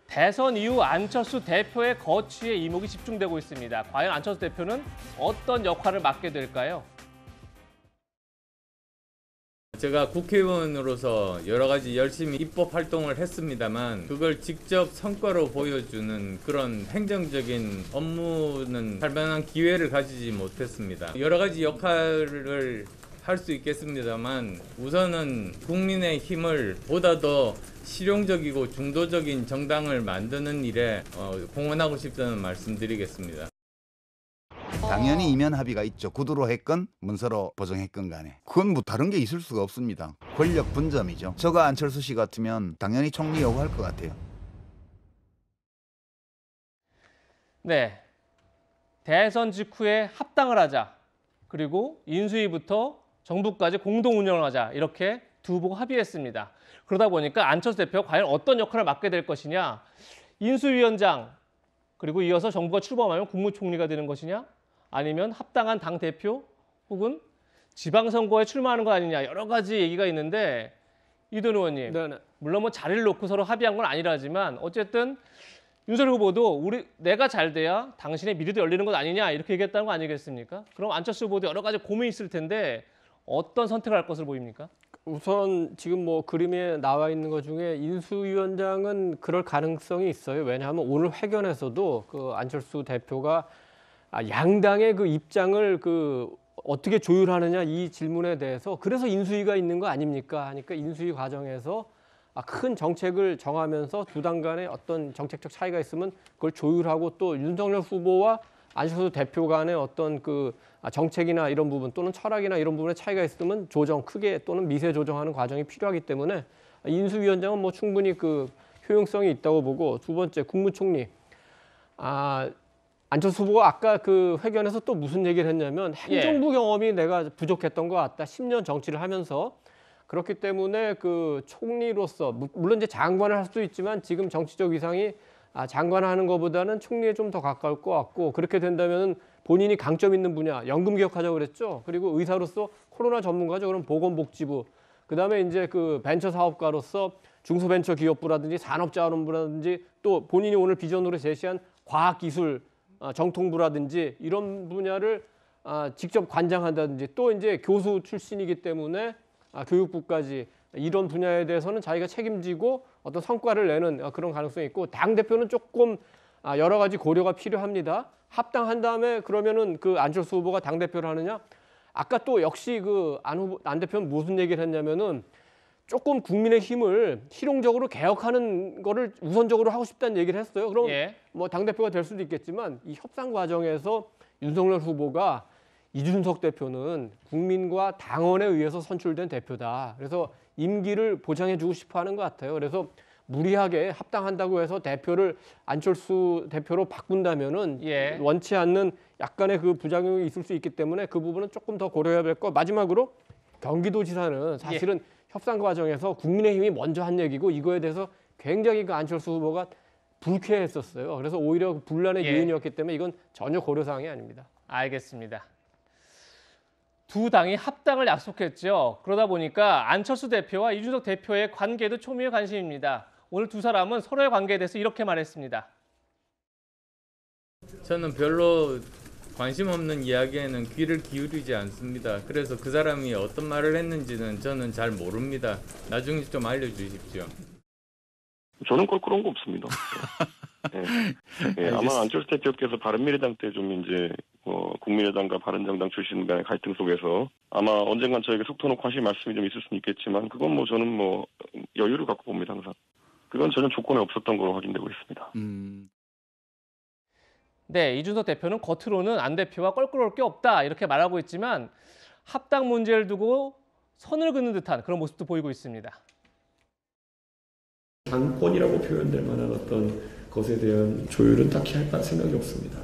대선 이후 안철수 대표의 거취에 이목이 집중되고 있습니다. 과연 안철수 대표는 어떤 역할을 맡게 될까요? 제가 국회의원으로서 여러 가지 열심히 입법 활동을 했습니다만 그걸 직접 성과로 보여주는 그런 행정적인 업무는 할 만한 기회를 가지지 못했습니다. 여러 가지 역할을 할 수 있겠습니다만 우선은 국민의 힘을 보다 더 실용적이고 중도적인 정당을 만드는 일에 공헌하고 싶다는 말씀드리겠습니다. 당연히 이면 합의가 있죠. 구두로 했건 문서로 보정했건 간에. 그건 뭐 다른 게 있을 수가 없습니다. 권력 분점이죠. 저가 안철수 씨 같으면 당연히 총리 요구할 것 같아요. 네, 대선 직후에 합당을 하자. 그리고 인수위부터 정부까지 공동 운영을 하자. 이렇게 두 후보가 합의했습니다. 그러다 보니까 안철수 대표가 과연 어떤 역할을 맡게 될 것이냐. 인수위원장, 그리고 이어서 정부가 출범하면 국무총리가 되는 것이냐. 아니면 합당한 당대표 혹은 지방선거에 출마하는 거 아니냐. 여러 가지 얘기가 있는데 이돈 의원님, 네네. 물론 뭐 자리를 놓고 서로 합의한 건 아니라지만 어쨌든 윤석열 후보도 내가 잘 돼야 당신의 미래도 열리는 것 아니냐 이렇게 얘기했다는 거 아니겠습니까? 그럼 안철수 후보도 여러 가지 고민이 있을 텐데 어떤 선택을 할 것으로 보입니까? 우선 지금 뭐 그림에 나와 있는 것 중에 인수위원장은 그럴 가능성이 있어요. 왜냐하면 오늘 회견에서도 그 안철수 대표가 양당의 그 입장을 어떻게 조율하느냐 이 질문에 대해서 그래서 인수위가 있는 거 아닙니까? 하니까 인수위 과정에서 큰 정책을 정하면서 두 당 간에 어떤 정책적 차이가 있으면 그걸 조율하고 또 윤석열 후보와 안철수 대표 간의 어떤 정책이나 이런 부분 또는 철학이나 이런 부분에 차이가 있으면 조정, 크게 또는 미세 조정하는 과정이 필요하기 때문에 인수위원장은 뭐 충분히 효용성이 있다고 보고 두 번째 국무총리. 안철수 후보가 아까 그 회견에서 또 무슨 얘기를 했냐면 행정부 경험이 내가 부족했던 것 같다. 10년 정치를 하면서. 그렇기 때문에 총리로서 물론 이제 장관을 할 수도 있지만 지금 정치적 위상이 장관하는 것보다는 총리에 좀 더 가까울 것 같고 그렇게 된다면 본인이 강점 있는 분야 연금 개혁하자고 그랬죠. 그리고 의사로서 코로나 전문가죠. 그럼 보건복지부. 그다음에 이제 벤처 사업가로서 중소벤처기업부라든지 산업자원부라든지 또 본인이 오늘 비전으로 제시한 과학기술 정통부라든지 이런 분야를 직접 관장한다든지 또 이제 교수 출신이기 때문에 교육부까지 이런 분야에 대해서는 자기가 책임지고 어떤 성과를 내는 그런 가능성이 있고 당대표는 조금 여러 가지 고려가 필요합니다. 합당한 다음에 그러면은 안철수 후보가 당대표를 하느냐? 아까 또 역시 안 대표는 무슨 얘기를 했냐면은 조금 국민의 힘을 실용적으로 개혁하는 거를 우선적으로 하고 싶다는 얘기를 했어요. 그럼 뭐 당대표가 될 수도 있겠지만 이 협상 과정에서 윤석열 후보가 이준석 대표는 국민과 당원에 의해서 선출된 대표다. 그래서 임기를 보장해주고 싶어하는 것 같아요. 그래서 무리하게 합당한다고 해서 대표를 안철수 대표로 바꾼다면은 원치 않는 약간의 부작용이 있을 수 있기 때문에 그 부분은 조금 더 고려해야 될 거. 마지막으로 경기도지사는 사실은 협상 과정에서 국민의힘이 먼저 한 얘기고 이거에 대해서 굉장히 안철수 후보가 불쾌했었어요. 그래서 오히려 분란의 요인이었기 때문에 이건 전혀 고려사항이 아닙니다. 알겠습니다. 두 당이 합당을 약속했죠. 그러다 보니까 안철수 대표와 이준석 대표의 관계도 초미의 관심입니다. 오늘 두 사람은 서로의 관계에 대해서 이렇게 말했습니다. 저는 별로 관심 없는 이야기에는 귀를 기울이지 않습니다. 그래서 그 사람이 어떤 말을 했는지는 저는 잘 모릅니다. 나중에 좀 알려주십시오. 저는 그런 거 없습니다. 아마 안철수 대표께서 바른미래당 때 좀 이제 국민의당과 바른정당 출신 간의 갈등 속에서 아마 언젠간 저에게 속 터놓고 하실 말씀이 좀 있을 수는 있겠지만 그건 저는 여유를 갖고 봅니다. 항상. 그건 전혀 조건에 없었던 걸로 확인되고 있습니다. 네, 이준석 대표는 겉으로는 안 대표와 껄끄러울 게 없다 이렇게 말하고 있지만 합당 문제를 두고 선을 그는 듯한 그런 모습도 보이고 있습니다. 당권이라고 표현될 만한 어떤 것에 대한 조율은 딱히 할 생각이 없습니다.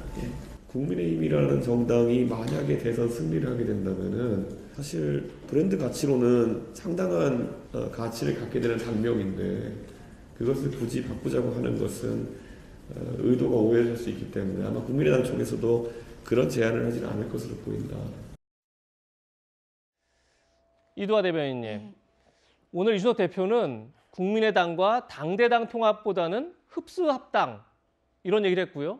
국민의힘이라는 정당이 만약에 대선 승리를 하게 된다면은 사실 브랜드 가치로는 상당한 가치를 갖게 되는 당명인데 그것을 굳이 바꾸자고 하는 것은 의도가 오해될 수 있기 때문에 아마 국민의당 쪽에서도 그런 제안을 하지는 않을 것으로 보인다. 이두하 대변인님, 오늘 이준석 대표는 국민의당과 당대당 통합보다는 흡수 합당 이런 얘기를 했고요.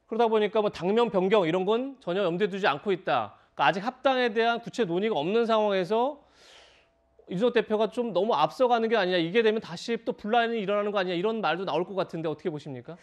그러다 보니까 뭐 당면 변경 이런 건 전혀 염두에 두지 않고 있다. 그러니까 아직 합당에 대한 구체 논의가 없는 상황에서 이준석 대표가 좀 너무 앞서가는 게 아니냐, 이게 되면 다시 또 분란이 일어나는 거 아니냐, 이런 말도 나올 것 같은데 어떻게 보십니까?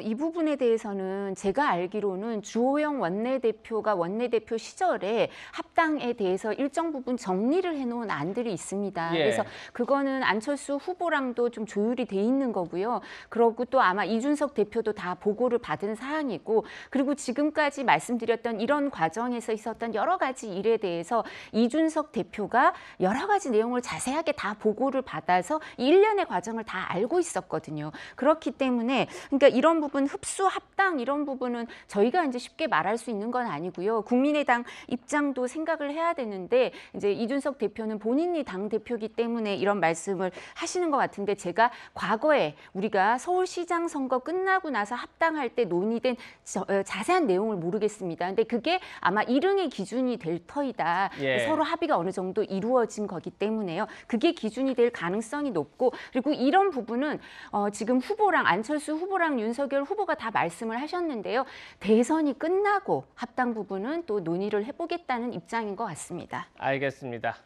이 부분에 대해서는 제가 알기로는 주호영 원내대표가 원내대표 시절에 합당에 대해서 일정 부분 정리를 해놓은 안들이 있습니다. 예. 그래서 그거는 안철수 후보랑도 좀 조율이 돼 있는 거고요. 그러고 또 아마 이준석 대표도 다 보고를 받은 사항이고, 그리고 지금까지 말씀드렸던 이런 과정에서 있었던 여러 가지 일에 대해서 이준석 대표가 여러 가지 내용을 자세하게 다 보고를 받아서 이 일련의 과정을 다 알고 있었거든요. 그렇기 때문에 그러니까 이런 부분 흡수 합당 이런 부분은 저희가 이제 쉽게 말할 수 있는 건 아니고요. 국민의당 입장도 생각을 해야 되는데 이제 이준석 대표는 본인이 당 대표이기 때문에 이런 말씀을 하시는 것 같은데, 제가 과거에 우리가 서울시장 선거 끝나고 나서 합당할 때 논의된 자세한 내용을 모르겠습니다. 근데 그게 아마 일응의 기준이 될 터이다. 예. 서로 합의가 어느 정도 이루어진 거기 때문에요. 그게 기준이 될 가능성이 높고, 그리고 이런 부분은 지금 후보랑 안철수 후보랑 윤석열 후보가 다 말씀을 하셨는데요. 대선이 끝나고 합당 부분은 또 논의를 해보겠다는 입장인 것 같습니다. 알겠습니다.